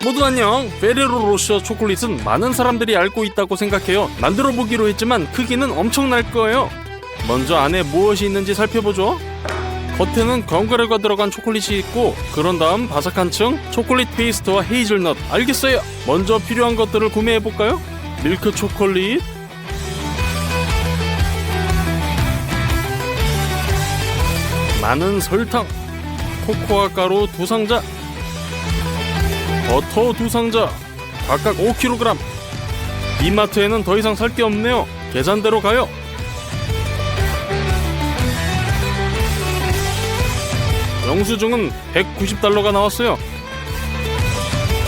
모두 안녕. 페레로 로셔 초콜릿은 많은 사람들이 알고 있다고 생각해요. 만들어 보기로 했지만 크기는 엄청날 거예요. 먼저 안에 무엇이 있는지 살펴보죠. 겉에는 견과류가 들어간 초콜릿이 있고, 그런 다음 바삭한 층 초콜릿 페이스트와 헤이즐넛. 알겠어요. 먼저 필요한 것들을 구매해볼까요? 밀크 초콜릿, 많은 설탕, 코코아 가루 2상자, 버터 2상자, 각각 5kg. 이마트에는 더 이상 살 게 없네요. 계산대로 가요. 영수증은 $190가 나왔어요.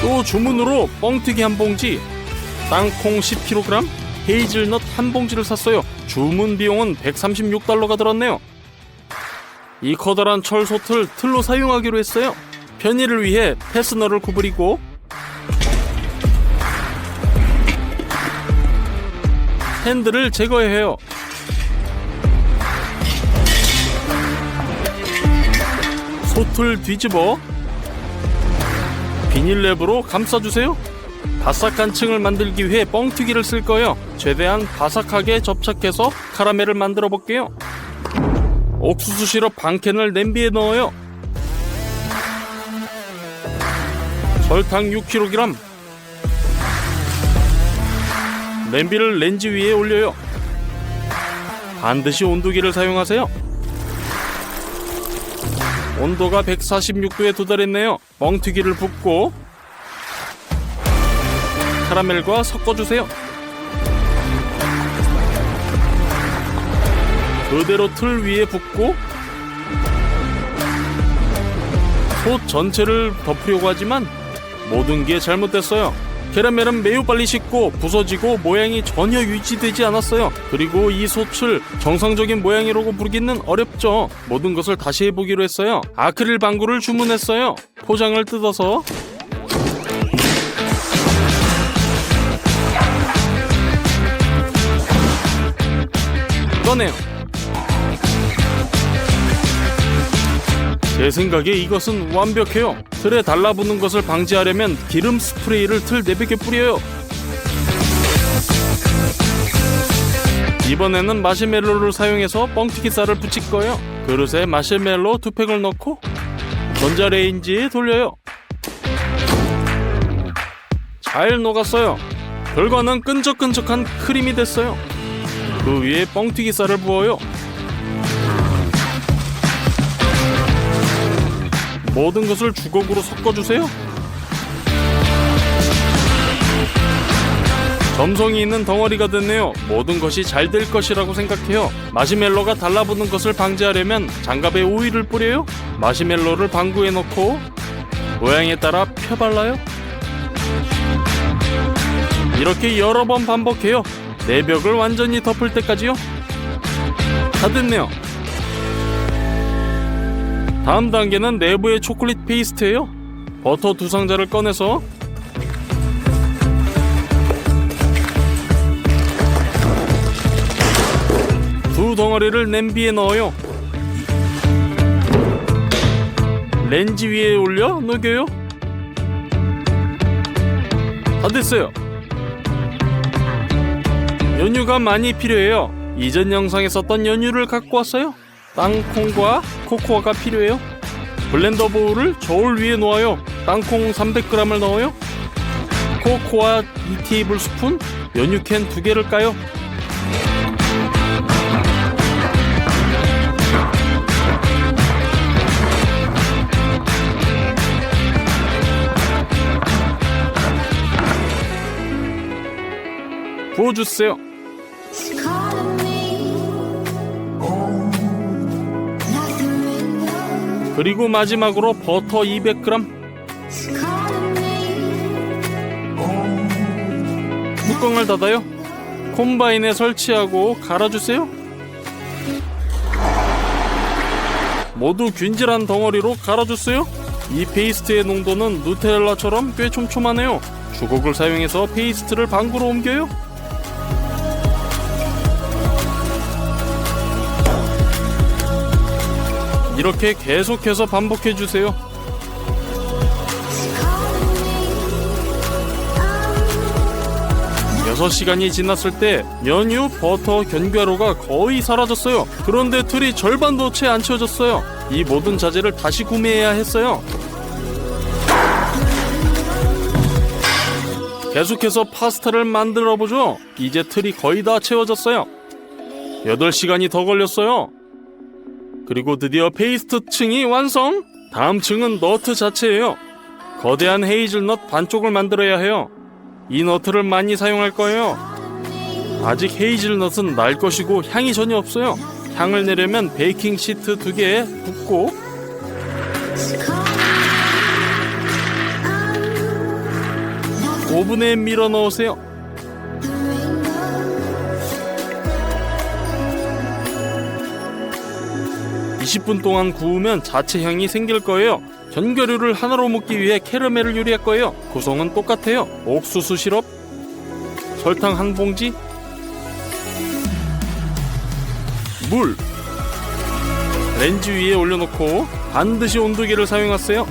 또 주문으로 뻥튀기 한 봉지, 땅콩 10kg, 헤이즐넛 한 봉지를 샀어요. 주문 비용은 $136가 들었네요. 이 커다란 철 솥을 틀로 사용하기로 했어요. 편의를 위해 패스너를 구부리고 핸들을 제거해야 해요. 솥을 뒤집어 비닐랩으로 감싸주세요. 바삭한 층을 만들기 위해 뻥튀기를 쓸 거예요. 최대한 바삭하게 접착해서 카라멜을 만들어 볼게요. 옥수수 시럽 반 캔을 냄비에 넣어요. 설탕 6kg. 냄비를 렌즈 위에 올려요. 반드시 온도계를 사용하세요. 온도가 146도에 도달했네요. 뻥튀기를 붓고 카라멜과 섞어주세요. 그대로 틀 위에 붓고 솥 전체를 덮으려고 하지만 모든 게 잘못됐어요. 캐러멜은 매우 빨리 식고 부서지고 모양이 전혀 유지되지 않았어요. 그리고 이 솥을 정상적인 모양이라고 부르기는 어렵죠. 모든 것을 다시 해보기로 했어요. 아크릴 방구를 주문했어요. 포장을 뜯어서 꺼내요. 제 생각에 이것은 완벽해요. 틀에 달라붙는 것을 방지하려면 기름 스프레이를 틀 내벽에 뿌려요. 이번에는 마시멜로를 사용해서 뻥튀기 쌀을 붙일 거예요. 그릇에 마시멜로 2팩을 넣고 전자레인지에 돌려요. 잘 녹았어요. 결과는 끈적끈적한 크림이 됐어요. 그 위에 뻥튀기 쌀을 부어요. 모든 것을 주걱으로 섞어주세요. 점성이 있는 덩어리가 됐네요. 모든 것이 잘 될 것이라고 생각해요. 마시멜로가 달라붙는 것을 방지하려면 장갑에 오일을 뿌려요. 마시멜로를 방구에 넣고 모양에 따라 펴발라요. 이렇게 여러 번 반복해요. 내벽을 완전히 덮을 때까지요. 다 됐네요. 다음 단계는 내부의 초콜릿 페이스트예요. 버터 2상자를 꺼내서 두 덩어리를 냄비에 넣어요. 렌즈 위에 올려 녹여요. 다 됐어요. 연유가 많이 필요해요. 이전 영상에 썼던 연유를 갖고 왔어요. 땅콩과 코코아가 필요해요. 블렌더 보울을 저울 위에 놓아요. 땅콩 300g을 넣어요. 코코아 2테이블스푼, 연유캔 2개를 까요. 부어주세요. 그리고 마지막으로 버터 200g. 뚜껑을 닫아요. 콤바인에 설치하고 갈아주세요. 모두 균질한 덩어리로 갈아주세요. 이 페이스트의 농도는 누텔라처럼 꽤 촘촘하네요. 주걱을 사용해서 페이스트를 방구로 옮겨요. 이렇게 계속해서 반복해주세요. 6시간이 지났을 때 연유, 버터, 견과류가 거의 사라졌어요. 그런데 틀이 절반도 채 안 채워졌어요. 이 모든 자재를 다시 구매해야 했어요. 계속해서 파스타를 만들어보죠. 이제 틀이 거의 다 채워졌어요. 8시간이 더 걸렸어요. 그리고 드디어 페이스트 층이 완성! 다음 층은 너트 자체예요. 거대한 헤이즐넛 반쪽을 만들어야 해요. 이 너트를 많이 사용할 거예요. 아직 헤이즐넛은 날 것이고 향이 전혀 없어요. 향을 내려면 베이킹 시트 2개에 붓고 오븐에 밀어 넣으세요. (20분) 동안 구우면 자체 향이 생길 거예요. 견과류를 하나로 묶기 위해 캐러멜을 요리할 거예요. 구성은 똑같아요. 옥수수 시럽, 설탕 1봉지, 물, 렌즈 위에 올려놓고 반드시 온도계를 사용하세요.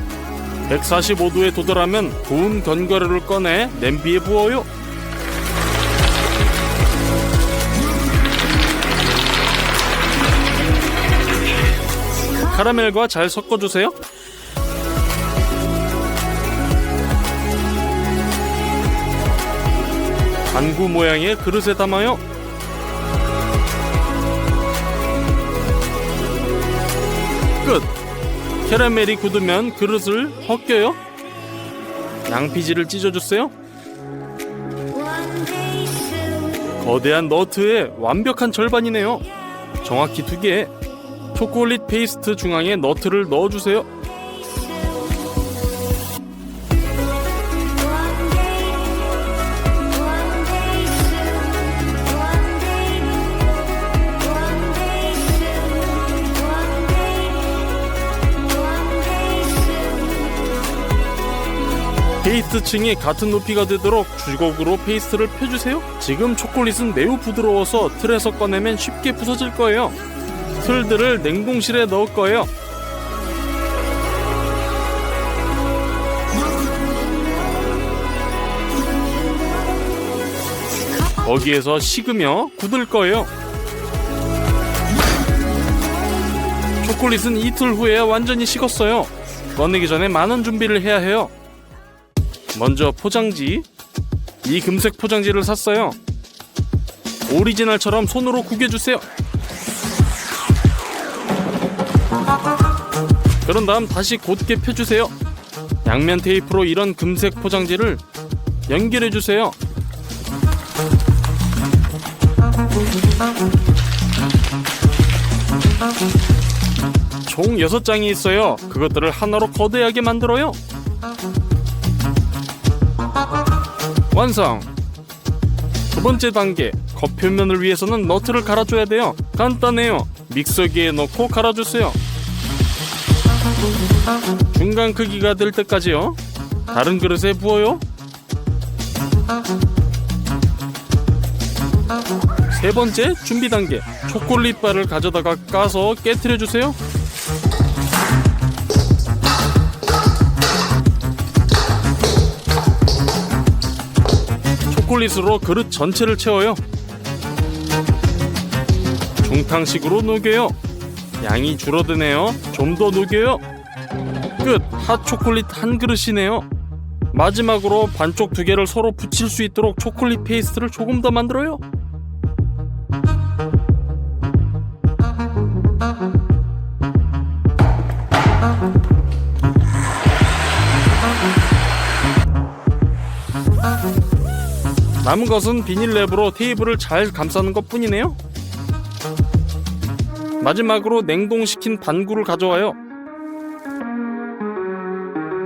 145도에 도달하면 구운 견과류를 꺼내 냄비에 부어요. 카라멜과 잘 섞어주세요. 반구 모양의 그릇에 담아요. 끝! 캐러멜이 굳으면 그릇을 벗겨요. 양피지를 찢어주세요. 거대한 너트의 완벽한 절반이네요. 정확히 2개. 초콜릿 페이스트 중앙에 너트를 넣어주세요. 페이스트 층이 같은 높이가 되도록 주걱으로 페이스트를 펴주세요. 지금 초콜릿은 매우 부드러워서 틀에서 꺼내면 쉽게 부서질 거예요. 틀들을 냉동실에 넣을 거예요. 거기에서 식으며 굳을 거예요. 초콜릿은 이틀 후에야 완전히 식었어요. 꺼내기 전에 많은 준비를 해야 해요. 먼저 포장지. 이 금색 포장지를 샀어요. 오리지널처럼 손으로 구겨주세요. 그런 다음 다시 곧게 펴주세요. 양면 테이프로 이런 금색 포장지를 연결해주세요. 총 6장이 있어요. 그것들을 하나로 거대하게 만들어요. 완성! 두 번째 단계, 겉표면을 위해서는 너트를 갈아줘야 돼요. 간단해요. 믹서기에 넣고 갈아주세요. 중간 크기가 될 때까지요. 다른 그릇에 부어요. 세 번째, 준비 단계. 초콜릿 바를 가져다가 까서 깨트려주세요. 초콜릿으로 그릇 전체를 채워요. 중탕식으로 녹여요. 양이 줄어드네요. 좀 더 녹여요. 끝! 핫초콜릿 한 그릇이네요. 마지막으로 반쪽 2개를 서로 붙일 수 있도록 초콜릿 페이스트를 조금 더 만들어요. 남은 것은 비닐랩으로 테이블을 잘 감싸는 것 뿐이네요. 마지막으로 냉동시킨 반구를 가져와요.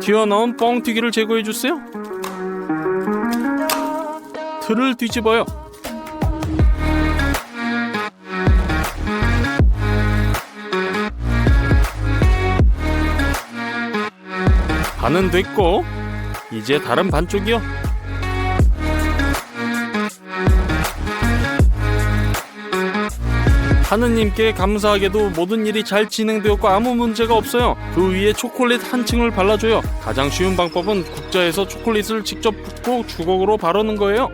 튀어나온 뻥튀기를 제거해주세요. 틀을 뒤집어요. 반은 됐고 이제 다른 반쪽이요. 하느님께 감사하게도 모든 일이 잘 진행되었고 아무 문제가 없어요. 그 위에 초콜릿 한 층을 발라줘요. 가장 쉬운 방법은 국자에서 초콜릿을 직접 붓고 주걱으로 바르는 거예요.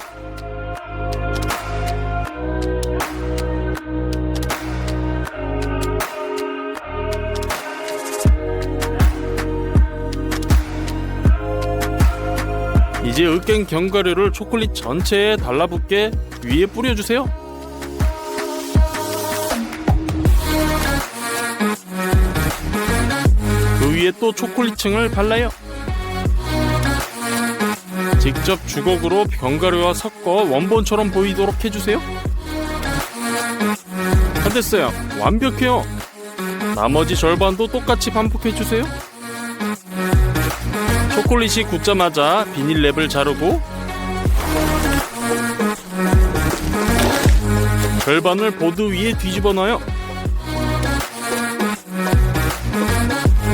이제 으깬 견과류를 초콜릿 전체에 달라붙게 위에 뿌려주세요. 그 위에 또 초콜릿층을 발라요. 직접 주걱으로 견과류와 섞어 원본처럼 보이도록 해주세요. 다 됐어요. 완벽해요. 나머지 절반도 똑같이 반복해주세요. 초콜릿이 굳자마자 비닐랩을 자르고 절반을 보드 위에 뒤집어 놔요.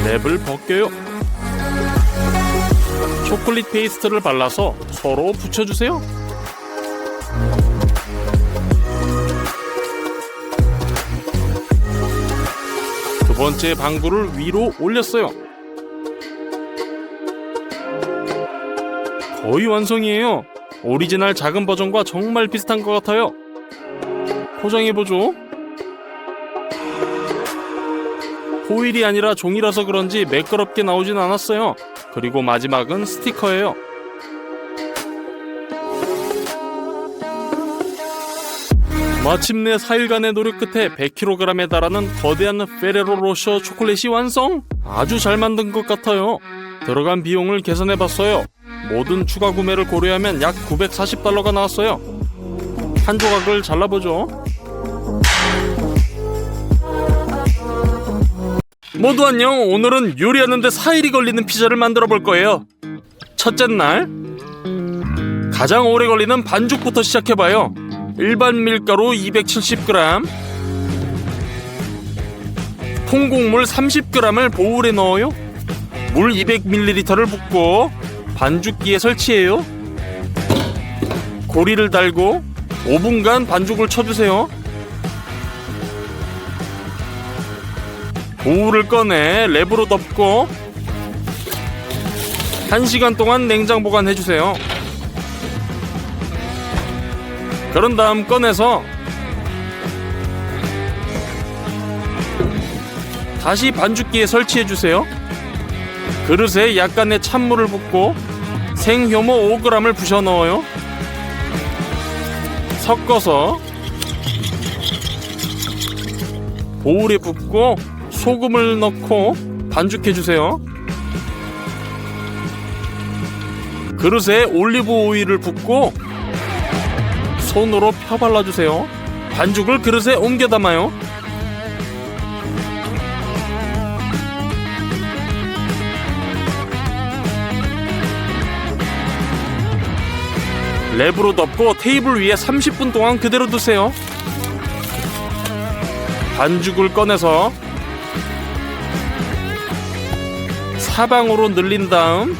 랩을 벗겨요. 초콜릿 페이스트를 발라서 서로 붙여주세요. 두 번째 방구를 위로 올렸어요. 거의 완성이에요. 오리지널 작은 버전과 정말 비슷한 것 같아요. 포장해보죠. 호일이 아니라 종이라서 그런지 매끄럽게 나오진 않았어요. 그리고 마지막은 스티커예요. 마침내 4일간의 노력 끝에 100kg에 달하는 거대한 페레로 로셔 초콜릿이 완성! 아주 잘 만든 것 같아요. 들어간 비용을 계산해봤어요. 모든 추가 구매를 고려하면 약 $940가 나왔어요. 한 조각을 잘라보죠. 모두 안녕. 오늘은 요리하는데 4일이 걸리는 피자를 만들어 볼 거예요. 첫째 날, 가장 오래 걸리는 반죽부터 시작해봐요. 일반 밀가루 270g, 통곡물 30g을 보울에 넣어요. 물 200ml를 붓고 반죽기에 설치해요. 고리를 달고 5분간 반죽을 쳐주세요. 보울을 꺼내 랩으로 덮고 1시간 동안 냉장 보관해주세요. 그런 다음 꺼내서 다시 반죽기에 설치해주세요. 그릇에 약간의 찬물을 붓고 생효모 5g을 부셔 넣어요. 섞어서 보울에 붓고 소금을 넣고 반죽해주세요. 그릇에 올리브 오일을 붓고 손으로 펴 발라주세요. 반죽을 그릇에 옮겨 담아요. 랩으로 덮고 테이블 위에 30분 동안 그대로 두세요. 반죽을 꺼내서 사방으로 늘린 다음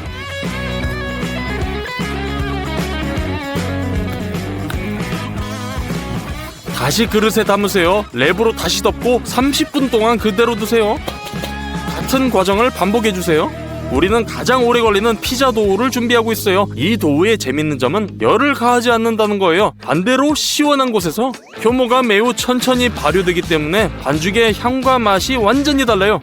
다시 그릇에 담으세요. 랩으로 다시 덮고 30분 동안 그대로 두세요. 같은 과정을 반복해주세요. 우리는 가장 오래 걸리는 피자 도우를 준비하고 있어요. 이 도우의 재밌는 점은 열을 가하지 않는다는 거예요. 반대로 시원한 곳에서 효모가 매우 천천히 발효되기 때문에 반죽의 향과 맛이 완전히 달라요.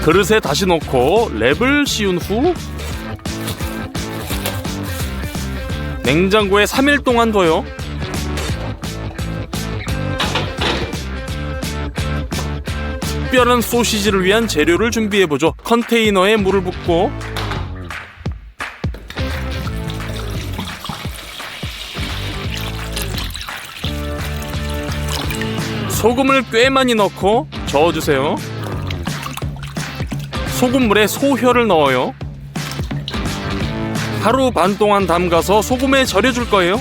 그릇에 다시 넣고 랩을 씌운 후 냉장고에 3일 동안 둬요. 특별한 소시지를 위한 재료를 준비해보죠. 컨테이너에 물을 붓고 소금을 꽤 많이 넣고 저어주세요. 소금물에 소혀를 넣어요. 하루 반 동안 담가서 소금에 절여줄 거예요.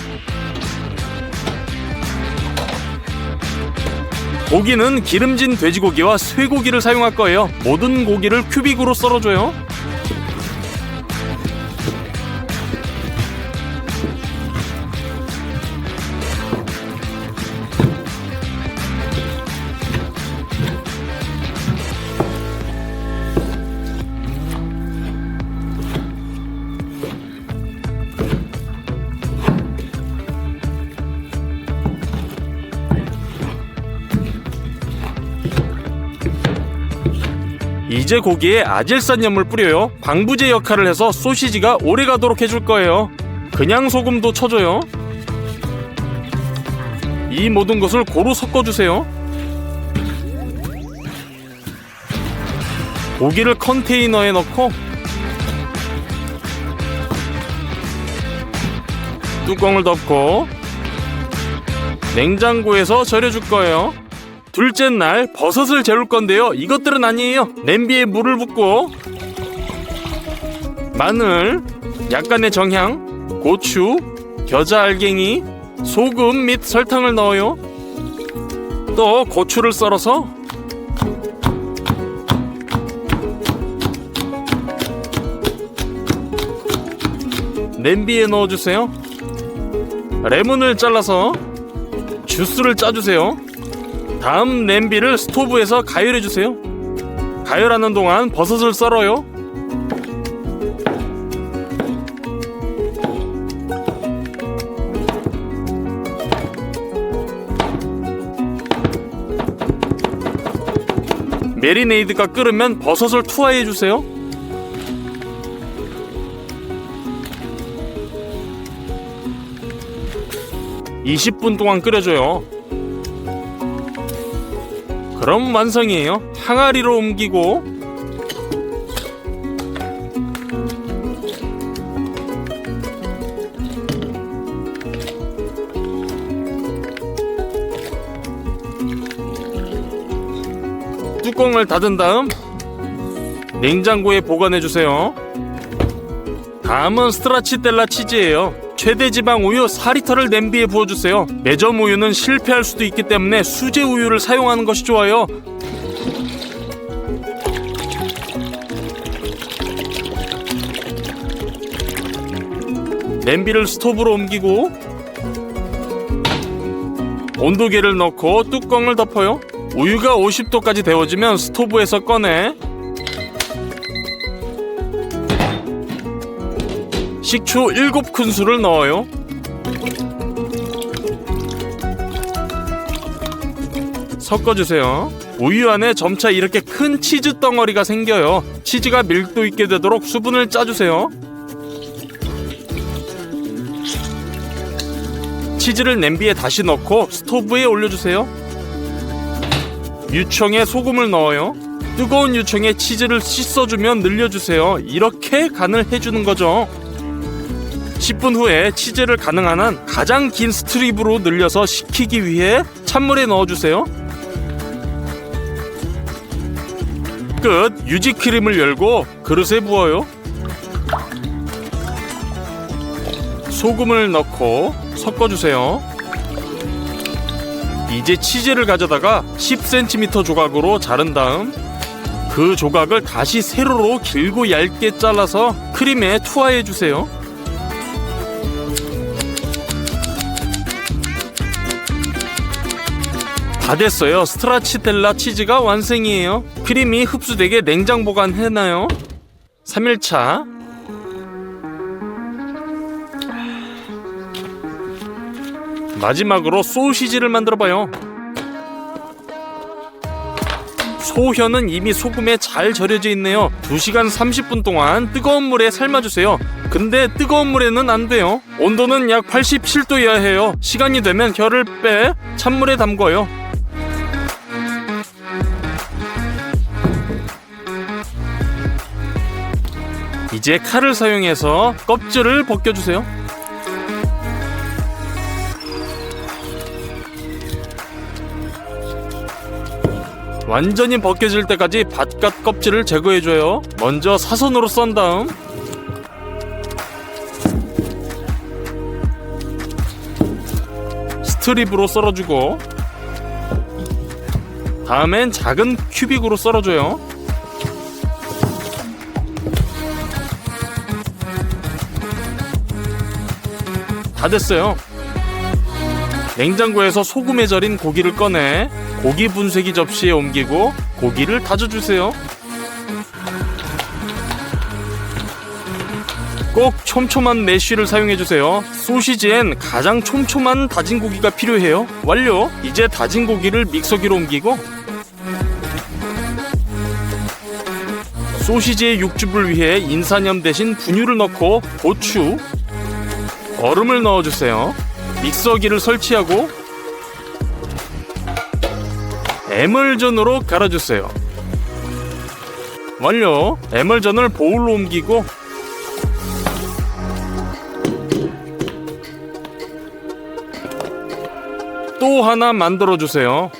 고기는 기름진 돼지고기와 쇠고기를 사용할 거예요. 모든 고기를 큐빅으로 썰어줘요. 이제 고기에 아질산염을 뿌려요. 방부제 역할을 해서 소시지가 오래가도록 해줄 거예요. 그냥 소금도 쳐줘요. 이 모든 것을 고루 섞어주세요. 고기를 컨테이너에 넣고 뚜껑을 덮고 냉장고에서 절여줄 거예요. 둘째 날 버섯을 재울 건데요. 이것들은 아니에요. 냄비에 물을 붓고 마늘, 약간의 정향, 고추, 겨자 알갱이, 소금 및 설탕을 넣어요. 또 고추를 썰어서 냄비에 넣어주세요. 레몬을 잘라서 주스를 짜주세요. 다음 냄비를 스토브에서 가열해주세요. 가열하는 동안 버섯을 썰어요. 메리네이드가 끓으면 버섯을 투하해주세요. (20분) 동안 끓여줘요. 그럼 완성이에요. 항아리로 옮기고 뚜껑을 닫은 다음 냉장고에 보관해주세요. 다음은 스트라치텔라 치즈예요. 최대 지방 우유 4리터를 냄비에 부어주세요. 매점 우유는 실패할 수도 있기 때문에 수제 우유를 사용하는 것이 좋아요. 냄비를 스토브로 옮기고 온도계를 넣고 뚜껑을 덮어요. 우유가 50도까지 데워지면 스토브에서 꺼내 식초 7큰술을 넣어요. 섞어주세요. 우유 안에 점차 이렇게 큰 치즈 덩어리가 생겨요. 치즈가 밀도 있게 되도록 수분을 짜주세요. 치즈를 냄비에 다시 넣고 스토브에 올려주세요. 유청에 소금을 넣어요. 뜨거운 유청에 치즈를 씻어주면 늘려주세요. 이렇게 간을 해주는 거죠. 10분 후에 치즈를 가능한 한 가장 긴 스트립으로 늘려서 식히기 위해 찬물에 넣어주세요. 끝. 유지크림을 열고 그릇에 부어요. 소금을 넣고 섞어주세요. 이제 치즈를 가져다가 10cm 조각으로 자른 다음 그 조각을 다시 세로로 길고 얇게 잘라서 크림에 투하해주세요. 다 됐어요. 스트라치텔라 치즈가 완성이에요. 크림이 흡수되게 냉장 보관해놔요. 3일차 마지막으로 소시지를 만들어봐요. 소혀는 이미 소금에 잘 절여져 있네요. 2시간 30분 동안 뜨거운 물에 삶아주세요. 근데 뜨거운 물에는 안 돼요. 온도는 약 87도여야 해요. 시간이 되면 혀를 빼 찬물에 담궈요. 이제 칼을 사용해서 껍질을 벗겨주세요. 완전히 벗겨질 때까지 바깥 껍질을 제거해줘요. 먼저 사선으로 썬 다음 스트립으로 썰어주고 다음엔 작은 큐빅으로 썰어줘요. 다 됐어요. 냉장고에서 소금에 절인 고기를 꺼내 고기 분쇄기 접시에 옮기고 고기를 다져주세요. 꼭 촘촘한 메쉬를 사용해주세요. 소시지엔 가장 촘촘한 다진 고기가 필요해요. 완료! 이제 다진 고기를 믹서기로 옮기고 소시지의 육즙을 위해 인산염 대신 분유를 넣고 고추, 얼음을 넣어주세요. 믹서기를 설치하고 에멀전으로 갈아주세요. 완료! 에멀전을 보울로 옮기고 또 하나 만들어주세요.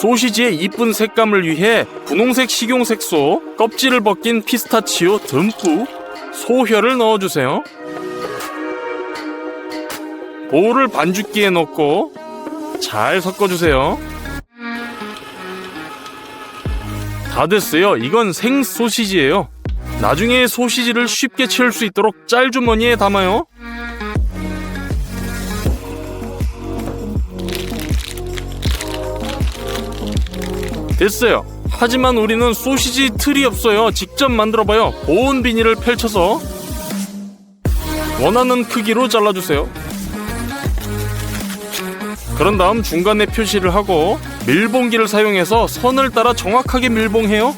소시지의 이쁜 색감을 위해 분홍색 식용색소, 껍질을 벗긴 피스타치오 듬뿍, 소혀를 넣어주세요. 보울을 반죽기에 넣고 잘 섞어주세요. 다 됐어요. 이건 생 소시지예요. 나중에 소시지를 쉽게 채울 수 있도록 짤주머니에 담아요. 됐어요. 하지만 우리는 소시지 틀이 없어요. 직접 만들어봐요. 보온 비닐을 펼쳐서 원하는 크기로 잘라주세요. 그런 다음 중간에 표시를 하고 밀봉기를 사용해서 선을 따라 정확하게 밀봉해요.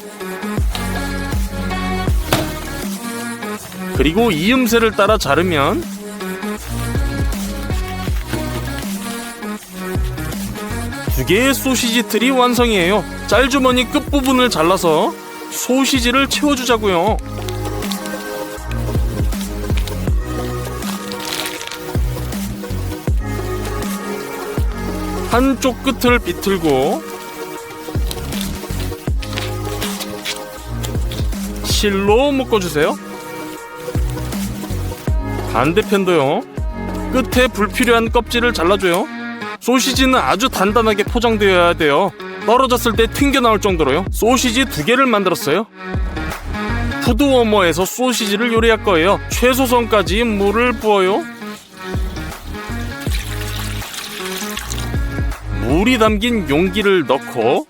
그리고 이음새를 따라 자르면 두 개의 소시지 틀이 완성이에요. 짤주머니 끝부분을 잘라서 소시지를 채워주자고요. 한쪽 끝을 비틀고 실로 묶어주세요. 반대편도요. 끝에 불필요한 껍질을 잘라줘요. 소시지는 아주 단단하게 포장되어야 돼요. 떨어졌을 때 튕겨 나올 정도로요. 소시지 2개를 만들었어요. 푸드워머에서 소시지를 요리할 거예요. 최소선까지 물을 부어요. 물이 담긴 용기를 넣고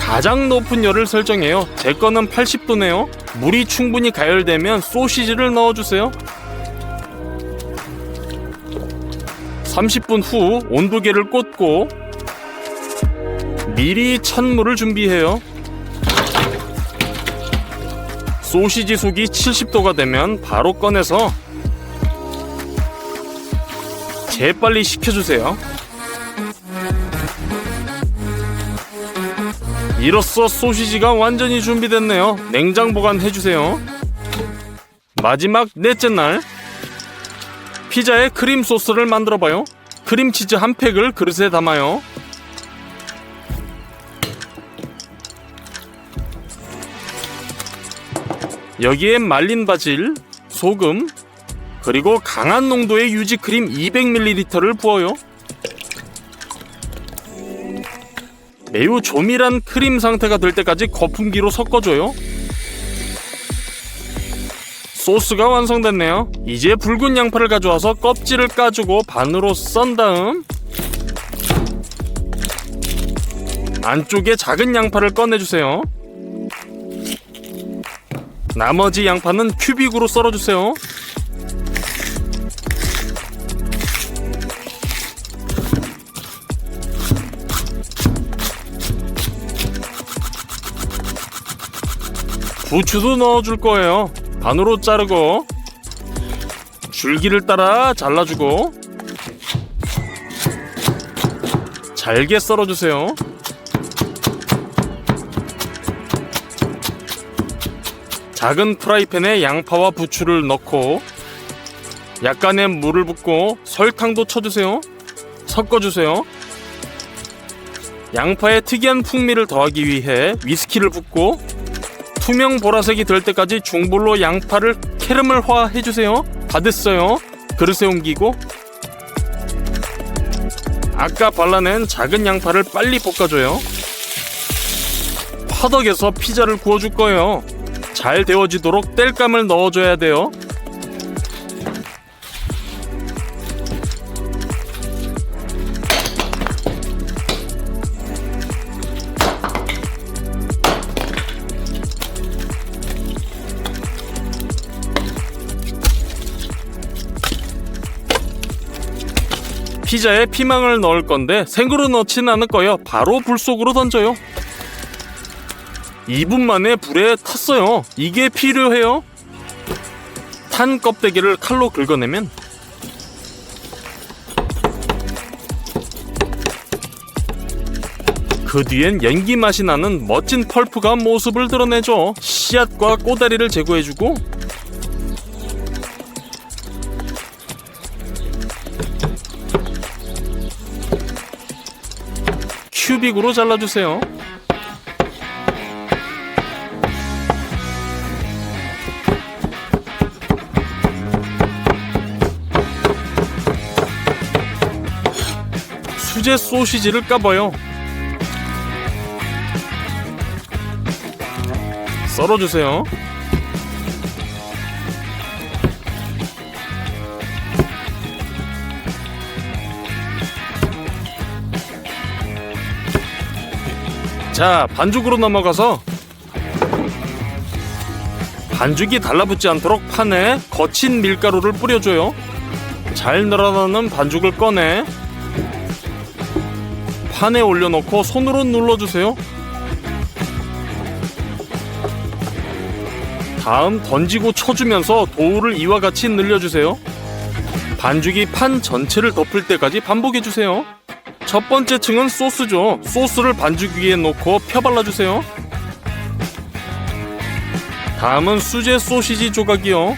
가장 높은 열을 설정해요. 제 거는 80도네요. 물이 충분히 가열되면 소시지를 넣어주세요. 30분 후 온도계를 꽂고 미리 찬물을 준비해요. 소시지 속이 70도가 되면 바로 꺼내서 재빨리 식혀주세요. 이로써 소시지가 완전히 준비됐네요. 냉장 보관해주세요. 마지막 넷째 날, 피자에 크림 소스를 만들어봐요. 크림치즈 한 팩을 그릇에 담아요. 여기에 말린 바질, 소금, 그리고 강한 농도의 유지크림 200ml를 부어요. 매우 조밀한 크림 상태가 될 때까지 거품기로 섞어줘요. 소스가 완성됐네요. 이제 붉은 양파를 가져와서 껍질을 까주고 반으로 썬 다음 안쪽에 작은 양파를 꺼내주세요. 나머지 양파는 큐빅으로 썰어주세요. 부추도 넣어줄 거예요. 반으로 자르고 줄기를 따라 잘라주고 잘게 썰어주세요. 작은 프라이팬에 양파와 부추를 넣고 약간의 물을 붓고 설탕도 쳐주세요. 섞어주세요. 양파의 특이한 풍미를 더하기 위해 위스키를 붓고 투명 보라색이 될 때까지 중불로 양파를 캐러멜화 해주세요. 다 됐어요. 그릇에 옮기고 아까 발라낸 작은 양파를 빨리 볶아줘요. 화덕에서 피자를 구워줄 거예요. 잘 데워지도록 땔감을 넣어줘야 돼요. 피자에 피망을 넣을 건데 생으로 넣지는 않을 거예요. 바로 불 속으로 던져요. 2분 만에 불에 탔어요. 이게 필요해요. 탄 껍데기를 칼로 긁어내면 그 뒤엔 연기 맛이 나는 멋진 펄프가 모습을 드러내죠. 씨앗과 꼬다리를 제거해주고 큐빅으로 잘라주세요. 수제 소시지를 까봐요. 썰어주세요. 자, 반죽으로 넘어가서 반죽이 달라붙지 않도록 판에 거친 밀가루를 뿌려줘요. 잘 늘어나는 반죽을 꺼내 판에 올려놓고 손으로 눌러주세요. 다음 던지고 쳐주면서 도우를 이와 같이 늘려주세요. 반죽이 판 전체를 덮을 때까지 반복해주세요. 첫 번째 층은 소스죠. 소스를 반죽 위에 놓고 펴발라주세요. 다음은 수제 소시지 조각이요.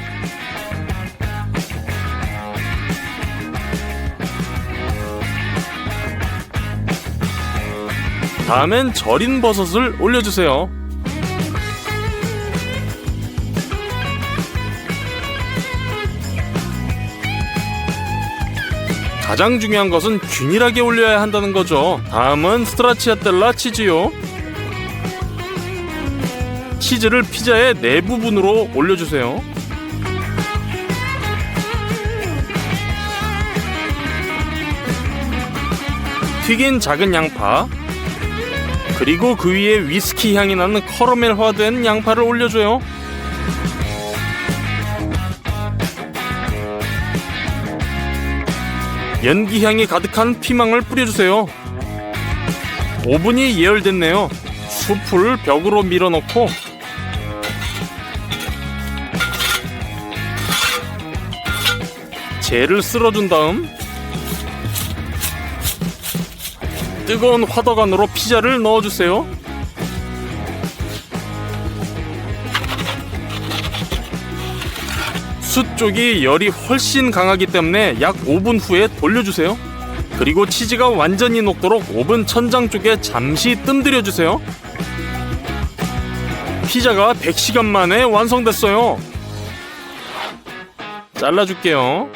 다음엔 절인 버섯을 올려주세요. 가장 중요한 것은 균일하게 올려야 한다는 거죠. 다음은 스트라치아텔라 치즈요. 치즈를 피자의 내 부분으로 올려주세요. 튀긴 작은 양파, 그리고 그 위에 위스키 향이 나는 커러멜화된 양파를 올려줘요. 연기향이 가득한 피망을 뿌려주세요. 오븐이 예열됐네요. 숲을 벽으로 밀어넣고 젤을 쓸어준 다음 뜨거운 화덕 안으로 피자를 넣어주세요. 숯 쪽이 열이 훨씬 강하기 때문에 약 5분 후에 돌려주세요. 그리고 치즈가 완전히 녹도록 오븐 천장 쪽에 잠시 뜸들여주세요. 피자가 100시간 만에 완성됐어요. 잘라줄게요.